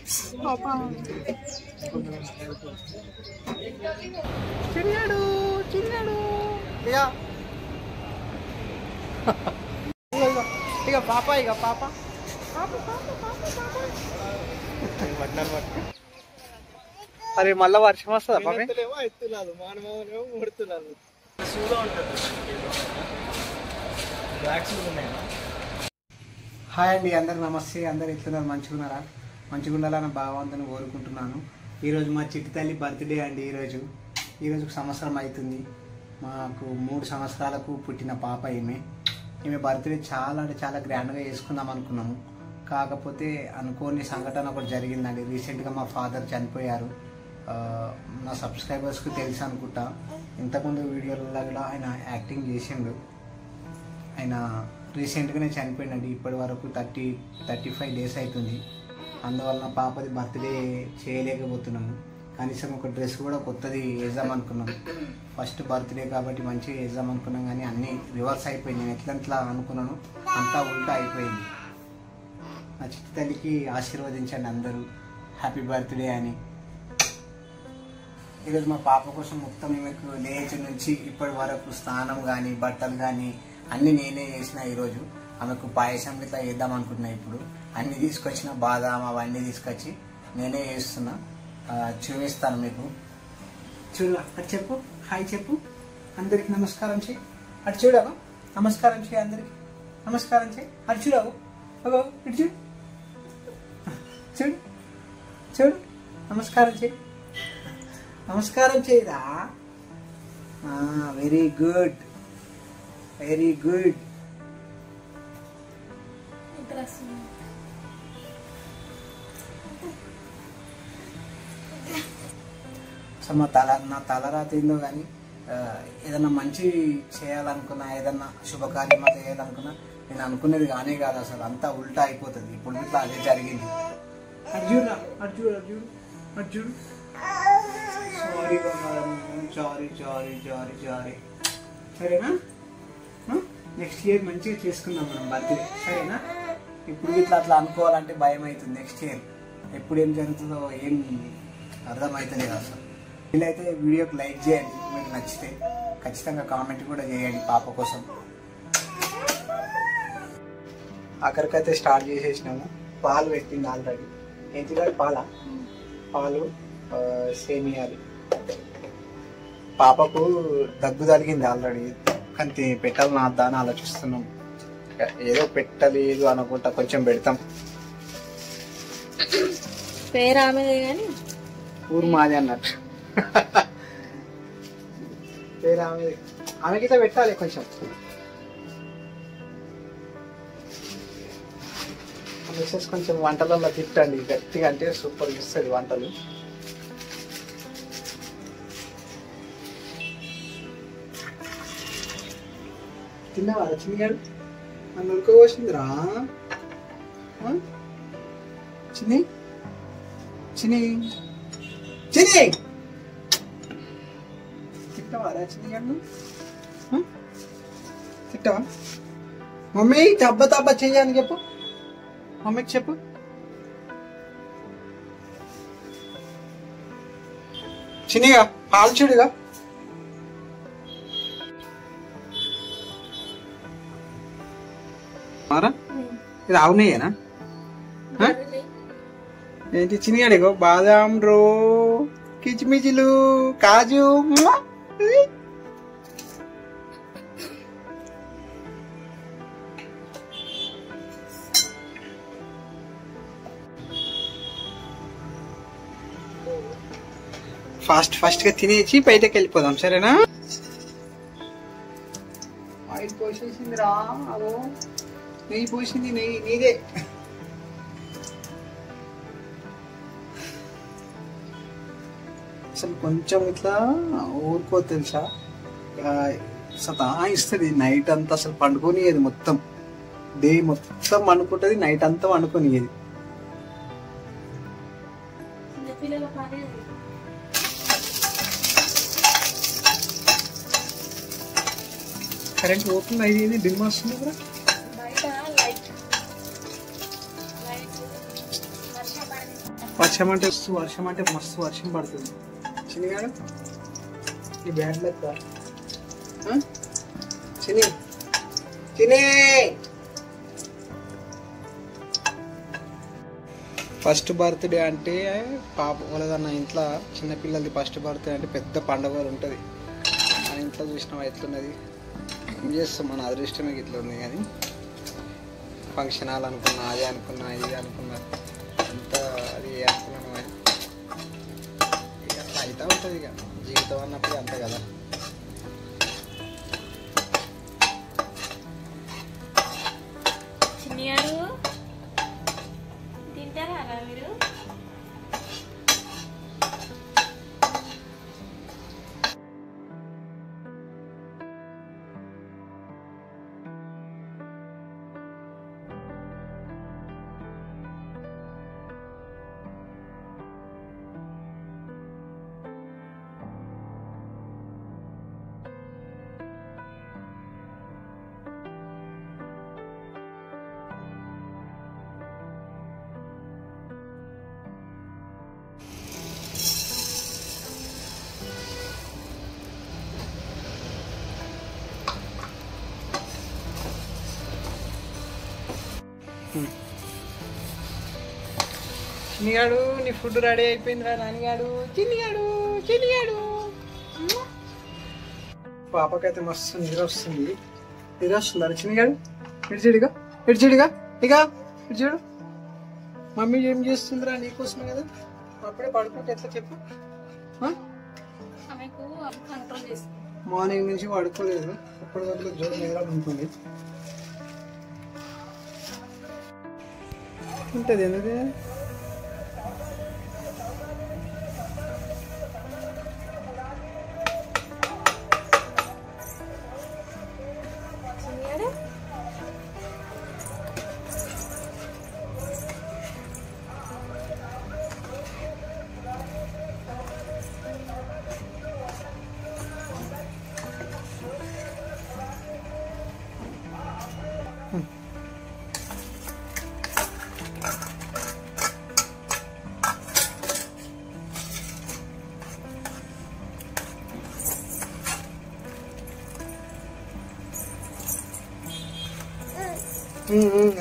పాపా చిన్నాడు చిన్నాడు ఇక పాప ఇక పాప అరే మళ్ళా వర్షం వస్తుందా పాప ఎత్తులేదు మానమేమో ముడుతున్నారు హాయ్ అండి అందరు నమస్తే అందరు ఎట్లున్నారు మంచిగున్నారా మంచిగా ఉండాలని భావంతో కోరుకుంటున్నాను ఈరోజు మా చిట్టి తల్లి బర్త్డే అండి ఈరోజు సంవత్సరం అవుతుంది మాకు 3 సంవత్సరాలకు పుట్టిన పాప ఈమె బర్త్డే చాలా అంటే చాలా గ్రాండ్గా చేసుకుందాం అనుకున్నాము కాకపోతే అనుకోని సంఘటన ఒకటి జరిగిందండి రీసెంట్గా మా ఫాదర్ చనిపోయారు నా సబ్స్క్రైబర్స్కి తెలుసు అనుకుంటా ఇంతకుముందు వీడియోలలో కూడా ఆయన యాక్టింగ్ చేసిండు ఆయన రీసెంట్గానే చనిపోయిందండి ఇప్పటి వరకు 35 డేస్ అవుతుంది అందువల్ల పాపది బర్త్డే చేయలేకపోతున్నాము కనీసం ఒక డ్రెస్ కూడా కొత్తది వేద్దాం అనుకున్నాం ఫస్ట్ బర్త్డే కాబట్టి మంచిగా వేద్దాం అనుకున్నాం కానీ అన్నీ రివర్స్ అయిపోయింది నేను ఎట్లా అనుకున్నాను అంతా ఉల్టా అయిపోయింది నా చిట్టి తల్లికి ఆశీర్వదించండి అందరూ హ్యాపీ బర్త్డే అని ఈరోజు మా పాప కోసం మొత్తం ఈమెకు లేచి నుంచి ఇప్పటి వరకు స్నానం కానీ బట్టలు కానీ అన్నీ నేనే చేసిన ఈరోజు ఆమెకు పాయసం ఇట్లా వేద్దాం అనుకుంటున్నా ఇప్పుడు అన్నీ తీసుకొచ్చిన బాదాం అవన్నీ తీసుకొచ్చి నేనే చేస్తున్నా చూపిస్తాను మీకు చూడు అటు చెప్పు హాయ్ చెప్పు అందరికి నమస్కారం చేయి అటు చూడవు నమస్కారం చేయి అందరికి నమస్కారం చేయి అటు చూడవు అగో ఇటు చూడు చూడు చూడు నమస్కారం చేయి నమస్కారం చేయరా very good very good so నా తలరాత ఏందో కానీ ఏదన్నా మంచి చేయాలనుకున్నా ఏదన్నా శుభకార్యం అట్లా చేయాలనుకున్నా నేను అనుకునేది కానీ కాదు అసలు అంతా ఉల్టా అయిపోతుంది ఇప్పుడు ఇట్లా అదే జరిగింది Arjun Arjun Arjun Arjun sorry sorry sorry sorry sorry సరేనా నెక్స్ట్ ఇయర్ మంచిగా చేసుకుందాం మనం బర్త్డే సరేనా ఇప్పుడు ఇట్లా అట్లా అనుకోవాలంటే భయం అవుతుంది నెక్స్ట్ ఇయర్ ఎప్పుడు ఏం జరుగుతుందో ఏం అర్థమవుతలేదు అసలు వీళ్ళైతే వీడియోకి లైక్ చేయండి మీకు నచ్చితే ఖచ్చితంగా కామెంట్ కూడా చేయండి పాప కోసం ఆఖరికైతే స్టార్ట్ చేసేసినాము పాలు పెట్టింది ఆల్రెడీ ఏంటి పాలు సేమియాలు పాపకు దగ్గు తగిలింది ఆల్రెడీ కానీ పెట్టాలి నా దాన్ని ఆలోచిస్తున్నాం ఏదో పెట్టలేదు అనుకుంటా కొంచెం పెడతాం పేరు ఆమెదే కానీ ఊరు మాది అన్నట్టు పేరు ఆమెకి ఇట్లా పెట్టాలి కొంచెం మిస్సెస్ కొంచెం వంటలలో తిట్టండి గట్టిగా అంటే సూపర్ ఇస్తుంది వంటలు తిన్నావా చిన్నగాడు నన్ను ఉడకపోసిందిరా చిన్ని చిన్ని చిన్ని తిట్టవారా చిన్నగాడు తిట్టవా మమ్మీ తబ్బ చెయ్యని చెప్పు మమ్మీకి చెప్పు చిన్నగా పాలు చూడుగా ఇది అవునాయేనా ఏంటి చిన్నగాడిగో బాదాం రో కిచిమిచిలు కాజు ఫాస్ట్ గా తినేసి బయటకు వెళ్ళిపోదాం సరేనా ఆయిల్ పోసేసింది రా అదో నెయ్యి పోసింది నీదే అసలు కొంచెం ఇట్లా ఊరుకో తెలుసా సతాయిస్తుంది నైట్ అంతా అసలు పండుకొనియదు మొత్తం డే మొత్తం అనుకుంటుంది నైట్ అంతా అనుకోనియది కరెంట్ ఓపెన్ అయ్యింది డిమ్ వస్తుంది కూడా వర్షం అంటే మస్తు వర్షం పడుతుంది. చిన్నగాడు ఈ బ్యాట్ లెక్క చిన్ని చిన్ని. ఫస్ట్ బర్త్డే అంటే పాప వాళ్ళదన్న ఇంట్లో చిన్నపిల్లలది ఫస్ట్ బర్త్డే అంటే పెద్ద పండుగ ఉంటుంది. మన ఇంట్లో చూసినాం ఎట్లున్నది. ఏం చేస్తాం, మన అదృష్టమే ఇట్లా ఉంది. కానీ ఫంక్షన్ హాల్ అనుకున్నా, అది అనుకున్నా, ఇది అనుకున్నా, అంతా అది అనుకున్నాను. కానీ ఇక అట్లా అవుతూ ఉంటుంది. ఇక జీవితం అన్నప్పుడు అంతే కదా. చిన్నగాడు తింటారా మీరు? చిన్నిగాడు నీ ఫుడ్ రెడీ అయిపోయిందిరా నాన్నగాడు. చిన్నిగాడు చిన్నిగాడు. పాపకైతే మస్తు నిద్ర వస్తుంది. నిద్ర వస్తుందా చిన్నిగాడు? ఇడిచిడిగా ఇడిచిడిగా ఇక ఇడిచిడు. మమ్మీ ఏం చేస్తుందిరా నీకోసమే కదా. అప్పుడే పడుకుంటే ఎట్లా చెప్పు. మార్నింగ్ నుంచి పడుకోలేదు. అప్పటి వరకు జోరు నిద్ర ఉంటుంది. ఉంటుంది ఎందుకు.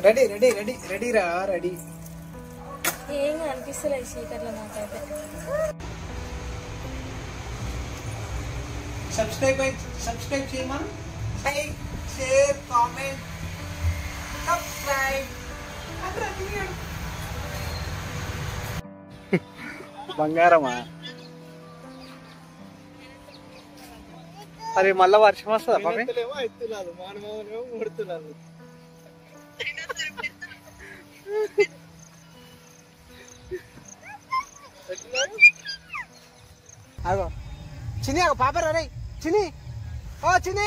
రెడీ రెడీ రెడీ రెడీ రా రెడీ. ఏం అనిపిస్తలేదు చీకట్లో నాకైతే. సబ్స్క్రైబ్ చేయమా. Like share comment subscribe. బంగారమా. అరే మళ్ళా వర్షం వస్తుందా పాపే? అగో చిన్ని అగో పాప రే చిన్ని. ఓ చిన్ని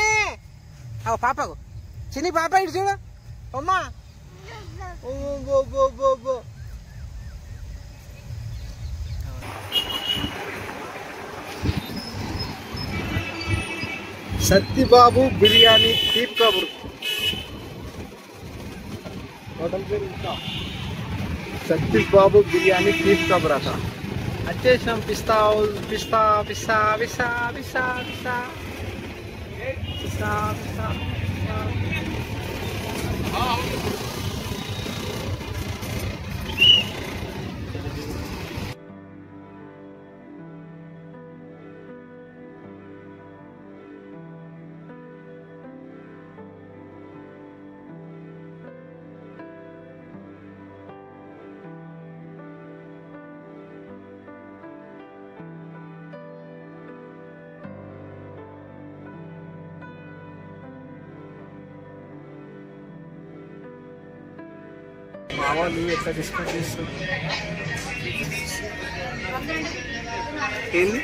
అగో పాపకు చిన్ని పాప ఇటు చూడు. అమ్మా సత్యబాబు బిర్యానీ తీప్ కబుర్ హోటల్ పేరు ఇంకా సత్యబాబు బిర్యానీ తీప్ కబుర్ అట. వచ్చేసాం. పిస్తా పిస్తా పిస్తా పిస్తా పిస్తా పిస్తా పిస్తా పిస్తా. మా వాళ్ళు ఎట్లా డిస్కస్ చేస్తుంది ఏంది.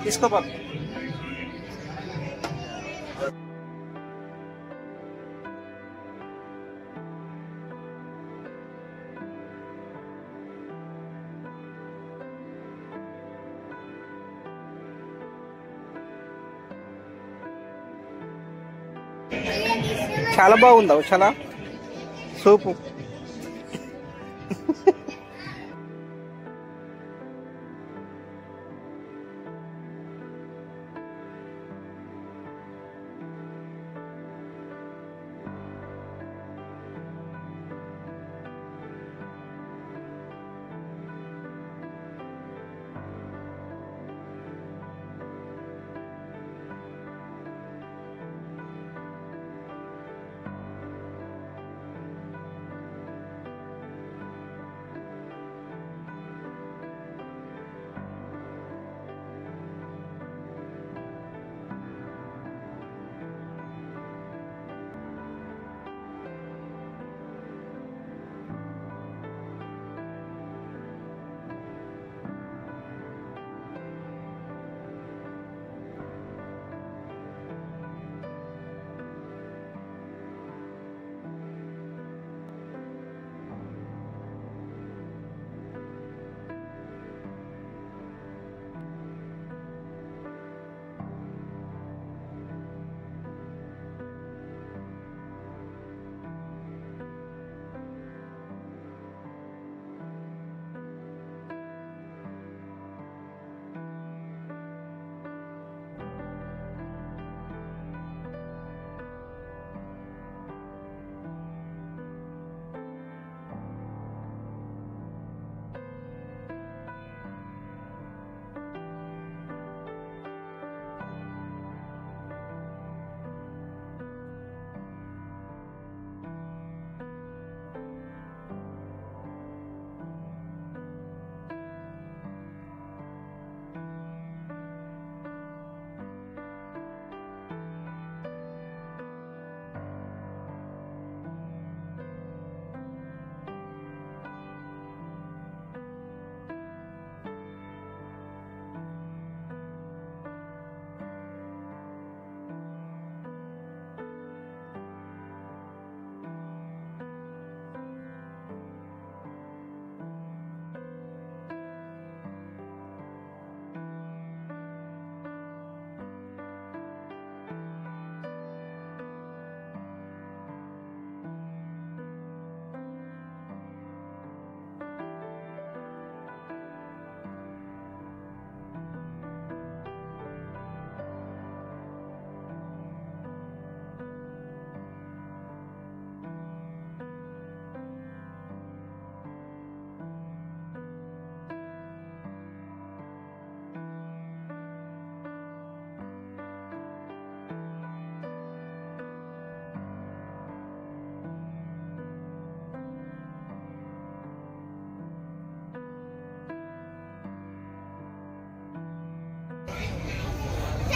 తీసుకో బాబు. చాలా బాగుందా చాలా సూపు.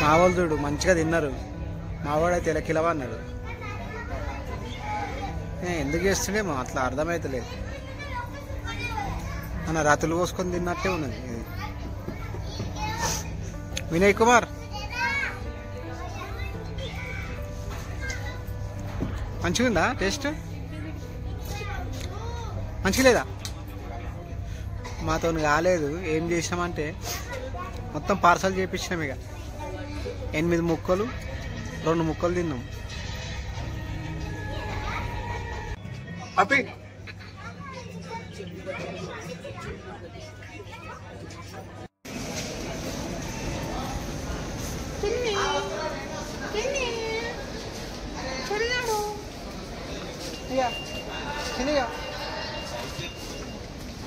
మా వాళ్ళు చూడు మంచిగా తిన్నారు. మావాడైతే ఇలా కిలవ అన్నాడు. ఎందుకు చేస్తుండేమో అట్లా అర్థమవుతలేదు. మన రాత్రులు పోసుకొని తిన్నట్టే ఉన్నది ఇది. వినయ్ కుమార్ మంచిగా ఉందా టేస్ట్? మంచిగా లేదా? మాతో కాలేదు. ఏం చేసామంటే మొత్తం పార్సల్ చేయించినాం. ఇక 8 ముక్కలు 2 ముక్కలు తిన్నాం. అప్పి చిన్నగా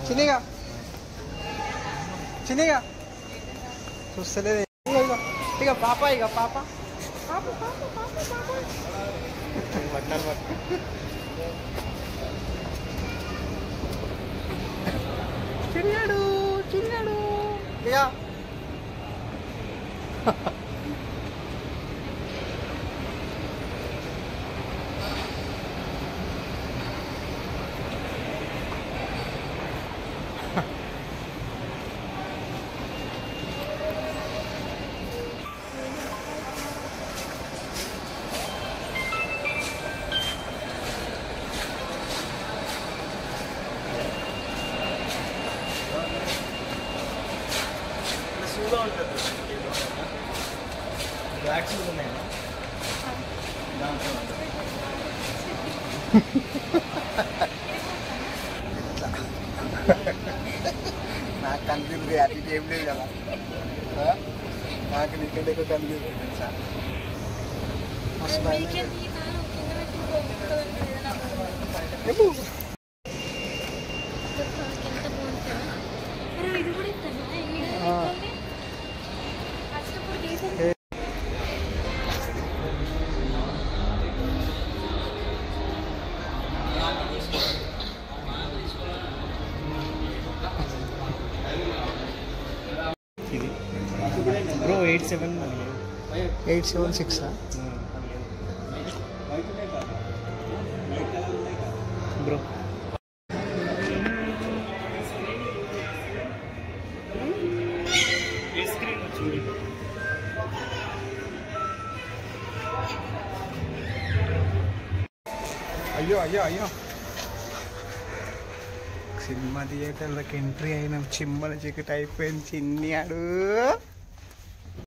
చిన్నగా చిన్నగా చూస్తలేదు. ఇక పాప ఇక పాప చిన్నాడు చిన్నాడు ఇక నాకు కనిపించింది అది ఏం లేదు కదా నాకు నీకంటే ఎక్కువ కనిపించింది తెలుసా మస్తు భయం వేసింది. చెప్పు. ఆ. ఇది బ్రో 87 876 బ్రో చూడు అయ్యో అయ్యో అయ్యో సినిమా థియేటర్లోకి ఎంట్రీ అయినాం చిమ్మల చీకటి అయిపోయింది చిన్ని ఆడు